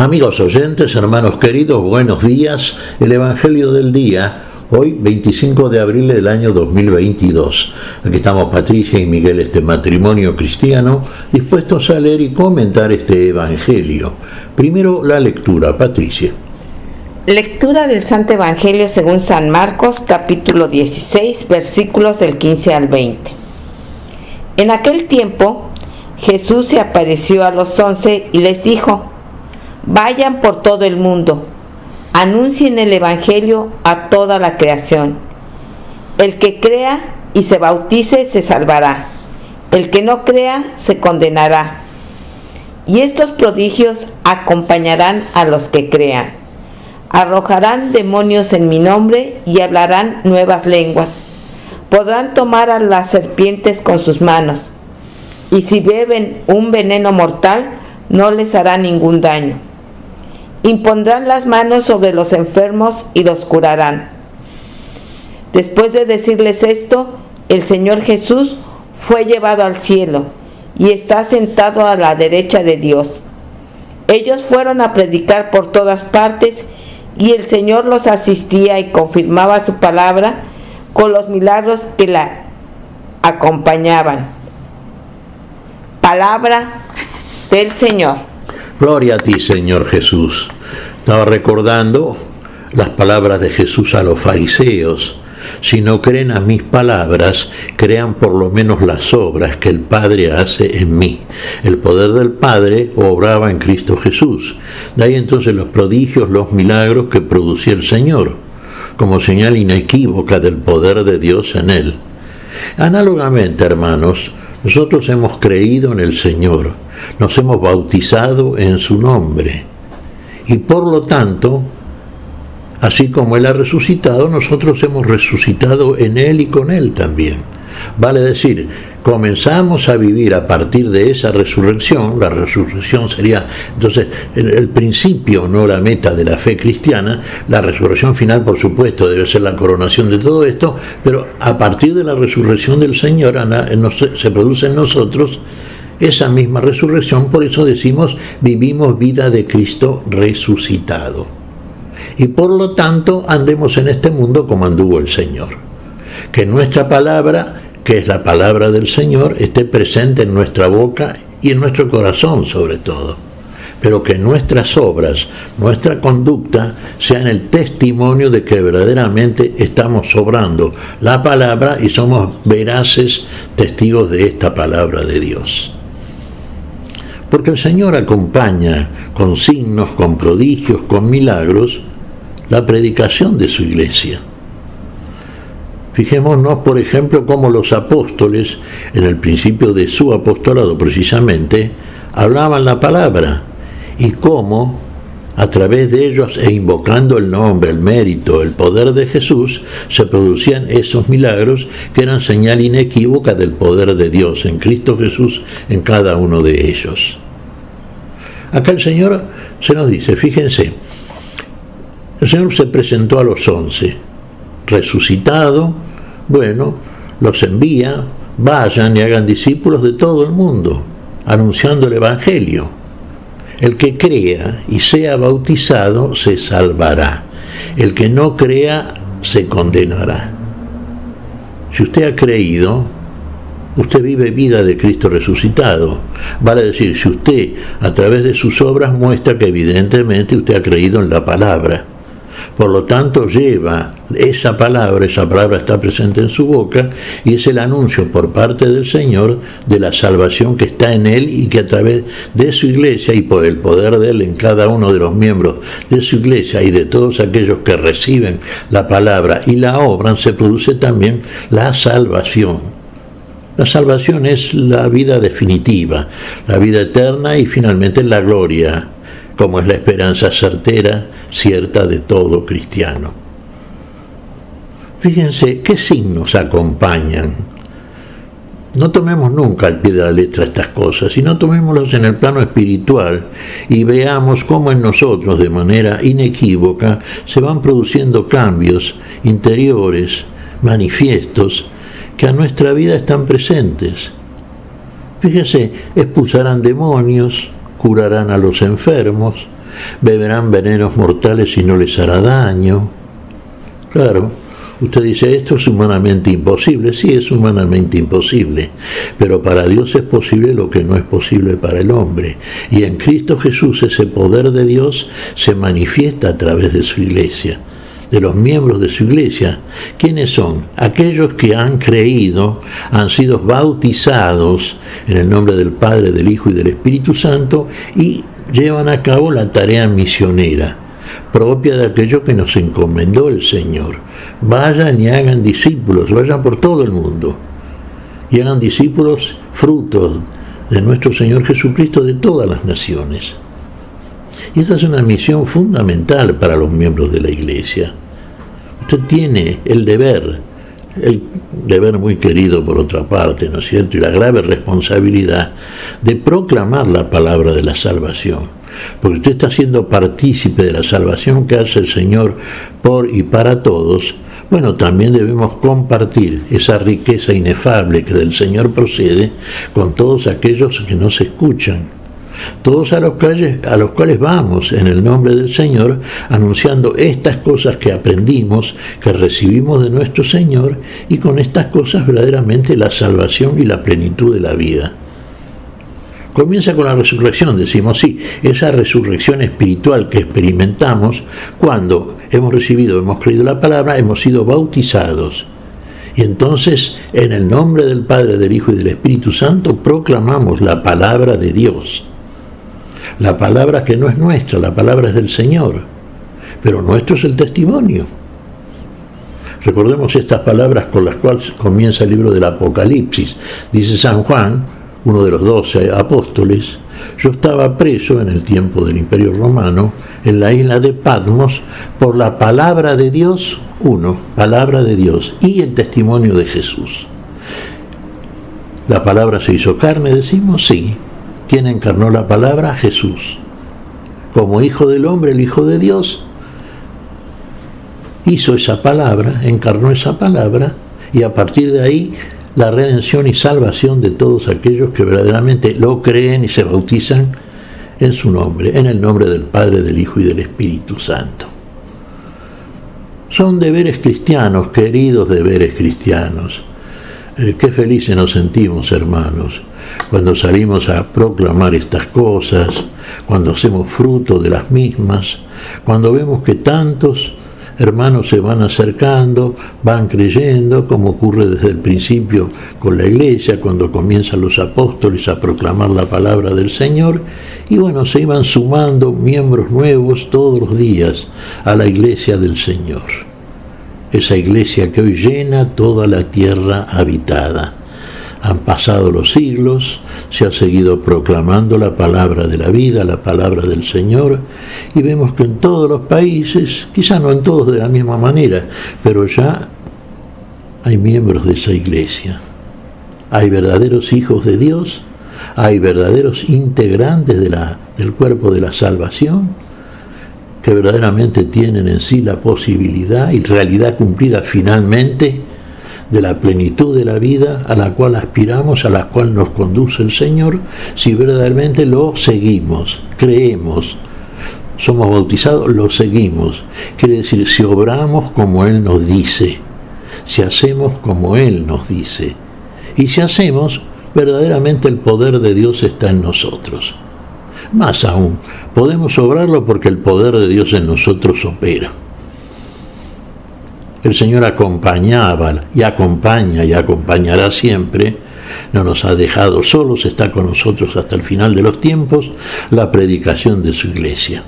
Amigos oyentes, hermanos queridos, buenos días. El Evangelio del día, hoy 25 de abril del año 2022. Aquí estamos Patricia y Miguel, este matrimonio cristiano, dispuestos a leer y comentar este Evangelio. Primero la lectura, Patricia. Lectura del Santo Evangelio según San Marcos, capítulo 16, versículos del 15 al 20. En aquel tiempo, Jesús se apareció a los 11 y les dijo: vayan por todo el mundo, anuncien el Evangelio a toda la creación. El que crea y se bautice se salvará, el que no crea se condenará. Y estos prodigios acompañarán a los que crean. Arrojarán demonios en mi nombre y hablarán nuevas lenguas. Podrán tomar a las serpientes con sus manos, y si beben un veneno mortal, no les hará ningún daño. Impondrán las manos sobre los enfermos y los curarán. Después de decirles esto, el Señor Jesús fue llevado al cielo y está sentado a la derecha de Dios. Ellos fueron a predicar por todas partes y el Señor los asistía y confirmaba su palabra con los milagros que la acompañaban. Palabra del Señor. Gloria a ti, Señor Jesús. Estaba recordando las palabras de Jesús a los fariseos. Si no creen a mis palabras, crean por lo menos las obras que el Padre hace en mí. El poder del Padre obraba en Cristo Jesús. De ahí entonces los prodigios, los milagros que producía el Señor, como señal inequívoca del poder de Dios en él. Análogamente, hermanos, nosotros hemos creído en el Señor, nos hemos bautizado en su nombre, y por lo tanto, así como Él ha resucitado, nosotros hemos resucitado en Él y con Él también. Vale decir, comenzamos a vivir a partir de esa resurrección. La resurrección sería entonces el principio, no la meta de la fe cristiana. La resurrección final, por supuesto, debe ser la coronación de todo esto, pero a partir de la resurrección del Señor se produce en nosotros esa misma resurrección. Por eso decimos, vivimos vida de Cristo resucitado. Y por lo tanto, andemos en este mundo como anduvo el Señor. Que nuestra palabra, que es la palabra del Señor, esté presente en nuestra boca y en nuestro corazón sobre todo. Pero que nuestras obras, nuestra conducta, sean el testimonio de que verdaderamente estamos obrando la palabra y somos veraces testigos de esta palabra de Dios. Porque el Señor acompaña con signos, con prodigios, con milagros, la predicación de su iglesia. Fijémonos, por ejemplo, cómo los apóstoles, en el principio de su apostolado precisamente, hablaban la palabra, y cómo, a través de ellos e invocando el nombre, el mérito, el poder de Jesús, se producían esos milagros que eran señal inequívoca del poder de Dios en Cristo Jesús en cada uno de ellos. Acá el Señor se nos dice, fíjense, el Señor se presentó a los 11, resucitado, bueno, los envía, vayan y hagan discípulos de todo el mundo, anunciando el Evangelio. El que crea y sea bautizado se salvará, el que no crea se condenará. Si usted ha creído, usted vive vida de Cristo resucitado. Vale decir, si usted a través de sus obras muestra que evidentemente usted ha creído en la palabra. Por lo tanto, lleva esa palabra está presente en su boca y es el anuncio por parte del Señor de la salvación que está en Él y que a través de su iglesia y por el poder de Él en cada uno de los miembros de su iglesia y de todos aquellos que reciben la palabra y la obran, se produce también la salvación. La salvación es la vida definitiva, la vida eterna y finalmente la gloria, como es la esperanza certera, cierta de todo cristiano. Fíjense qué signos acompañan. No tomemos nunca al pie de la letra estas cosas, sino tomémoslos en el plano espiritual y veamos cómo en nosotros, de manera inequívoca, se van produciendo cambios interiores, manifiestos, que a nuestra vida están presentes. Fíjense, expulsarán demonios, curarán a los enfermos, beberán venenos mortales y no les hará daño. Claro, usted dice, esto es humanamente imposible. Sí, es humanamente imposible, pero para Dios es posible lo que no es posible para el hombre. Y en Cristo Jesús ese poder de Dios se manifiesta a través de su iglesia, de los miembros de su iglesia. ¿Quiénes son? Aquellos que han creído, han sido bautizados en el nombre del Padre, del Hijo y del Espíritu Santo y llevan a cabo la tarea misionera propia de aquello que nos encomendó el Señor. Vayan y hagan discípulos, vayan por todo el mundo y hagan discípulos frutos de nuestro Señor Jesucristo de todas las naciones. Y esa es una misión fundamental para los miembros de la iglesia. Usted tiene el deber muy querido por otra parte, ¿no es cierto?, y la grave responsabilidad de proclamar la palabra de la salvación, porque usted está siendo partícipe de la salvación que hace el Señor por y para todos. Bueno, también debemos compartir esa riqueza inefable que del Señor procede con todos aquellos que nos escuchan, todos a los cuales vamos en el nombre del Señor, anunciando estas cosas que aprendimos, que recibimos de nuestro Señor, y con estas cosas verdaderamente la salvación y la plenitud de la vida. Comienza con la resurrección, decimos, sí, esa resurrección espiritual que experimentamos cuando hemos creído la palabra, hemos sido bautizados. Y entonces, en el nombre del Padre, del Hijo y del Espíritu Santo, proclamamos la palabra de Dios. La palabra que no es nuestra, la palabra es del Señor, pero nuestro es el testimonio. Recordemos estas palabras con las cuales comienza el libro del Apocalipsis. Dice San Juan, uno de los 12 apóstoles: yo estaba preso en el tiempo del Imperio Romano en la isla de Patmos por la palabra de Dios, palabra de Dios y el testimonio de Jesús. ¿La palabra se hizo carne, decimos? Sí. ¿Quién encarnó la palabra? Jesús. Como Hijo del Hombre, el Hijo de Dios, hizo esa palabra, encarnó esa palabra, y a partir de ahí la redención y salvación de todos aquellos que verdaderamente lo creen y se bautizan en su nombre, en el nombre del Padre, del Hijo y del Espíritu Santo. Son deberes cristianos, queridos deberes cristianos. Qué felices nos sentimos, hermanos, cuando salimos a proclamar estas cosas, cuando hacemos fruto de las mismas, cuando vemos que tantos hermanos se van acercando, van creyendo, como ocurre desde el principio con la iglesia, cuando comienzan los apóstoles a proclamar la palabra del Señor, y bueno, se iban sumando miembros nuevos todos los días a la iglesia del Señor. Esa iglesia que hoy llena toda la tierra habitada. Han pasado los siglos, se ha seguido proclamando la palabra de la vida, la palabra del Señor, y vemos que en todos los países, quizá no en todos de la misma manera, pero ya hay miembros de esa iglesia. Hay verdaderos hijos de Dios, hay verdaderos integrantes del cuerpo de la salvación, que verdaderamente tienen en sí la posibilidad y realidad cumplida finalmente de la plenitud de la vida a la cual aspiramos, a la cual nos conduce el Señor, si verdaderamente lo seguimos, creemos, somos bautizados, lo seguimos. Quiere decir, si obramos como Él nos dice, si hacemos como Él nos dice, y si hacemos, verdaderamente el poder de Dios está en nosotros. Más aún, podemos obrarlo porque el poder de Dios en nosotros opera. El Señor acompañaba y acompaña y acompañará siempre, no nos ha dejado solos, está con nosotros hasta el final de los tiempos, la predicación de su iglesia,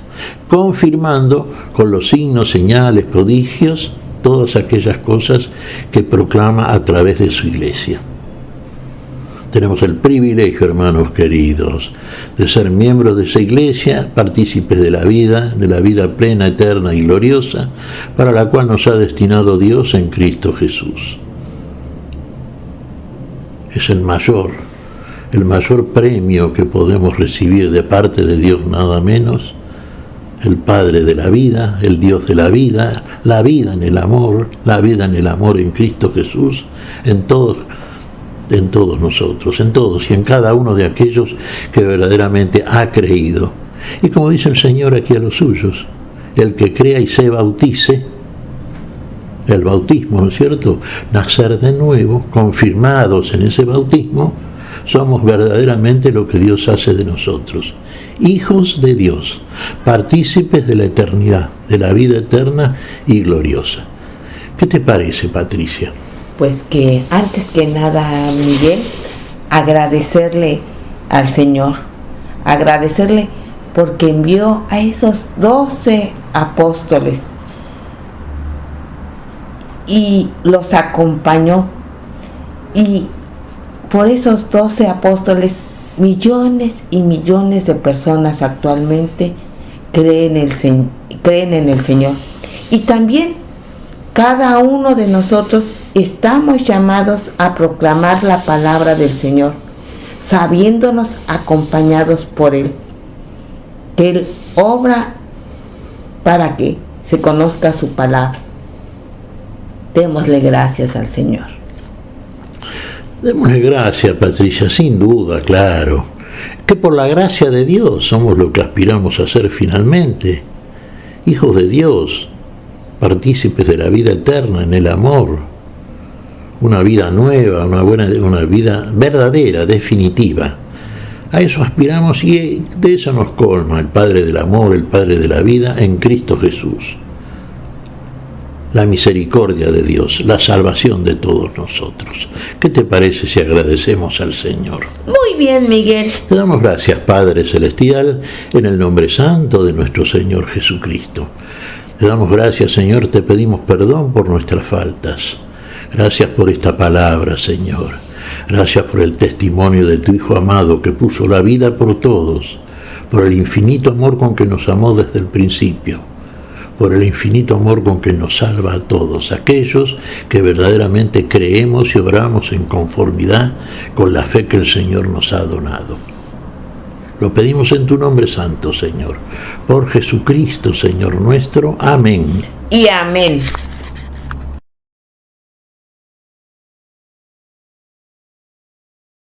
confirmando con los signos, señales, prodigios, todas aquellas cosas que proclama a través de su iglesia. Tenemos el privilegio, hermanos queridos, de ser miembros de esa iglesia, partícipes de la vida plena, eterna y gloriosa, para la cual nos ha destinado Dios en Cristo Jesús. Es el mayor premio que podemos recibir de parte de Dios, nada menos, el Padre de la vida, el Dios de la vida en el amor, la vida en el amor en Cristo Jesús, en todos nosotros, en todos y en cada uno de aquellos que verdaderamente ha creído. Y como dice el Señor aquí a los suyos, el que crea y se bautice, el bautismo, ¿no es cierto? Nacer de nuevo, confirmados en ese bautismo, somos verdaderamente lo que Dios hace de nosotros. Hijos de Dios, partícipes de la eternidad, de la vida eterna y gloriosa. ¿Qué te parece, Patricia? Pues que antes que nada, Miguel, agradecerle al Señor, agradecerle porque envió a esos 12 apóstoles y los acompañó, y por esos 12 apóstoles millones y millones de personas actualmente creen en el Señor. Y también cada uno de nosotros estamos llamados a proclamar la palabra del Señor, sabiéndonos acompañados por Él, que Él obra para que se conozca su palabra. Démosle gracias al Señor. Démosle gracias, Patricia, sin duda, claro, que por la gracia de Dios somos lo que aspiramos a ser finalmente, hijos de Dios, partícipes de la vida eterna en el amor, una vida nueva, una vida verdadera, definitiva. A eso aspiramos y de eso nos colma el Padre del amor, el Padre de la vida en Cristo Jesús. La misericordia de Dios, la salvación de todos nosotros. ¿Qué te parece si agradecemos al Señor? Muy bien, Miguel. Te damos gracias, Padre Celestial, en el nombre santo de nuestro Señor Jesucristo. Te damos gracias, Señor, te pedimos perdón por nuestras faltas. Gracias por esta palabra, Señor. Gracias por el testimonio de tu Hijo amado que puso la vida por todos, por el infinito amor con que nos amó desde el principio, por el infinito amor con que nos salva a todos, aquellos que verdaderamente creemos y oramos en conformidad con la fe que el Señor nos ha donado. Lo pedimos en tu nombre santo, Señor, por Jesucristo, Señor nuestro. Amén. Y amén.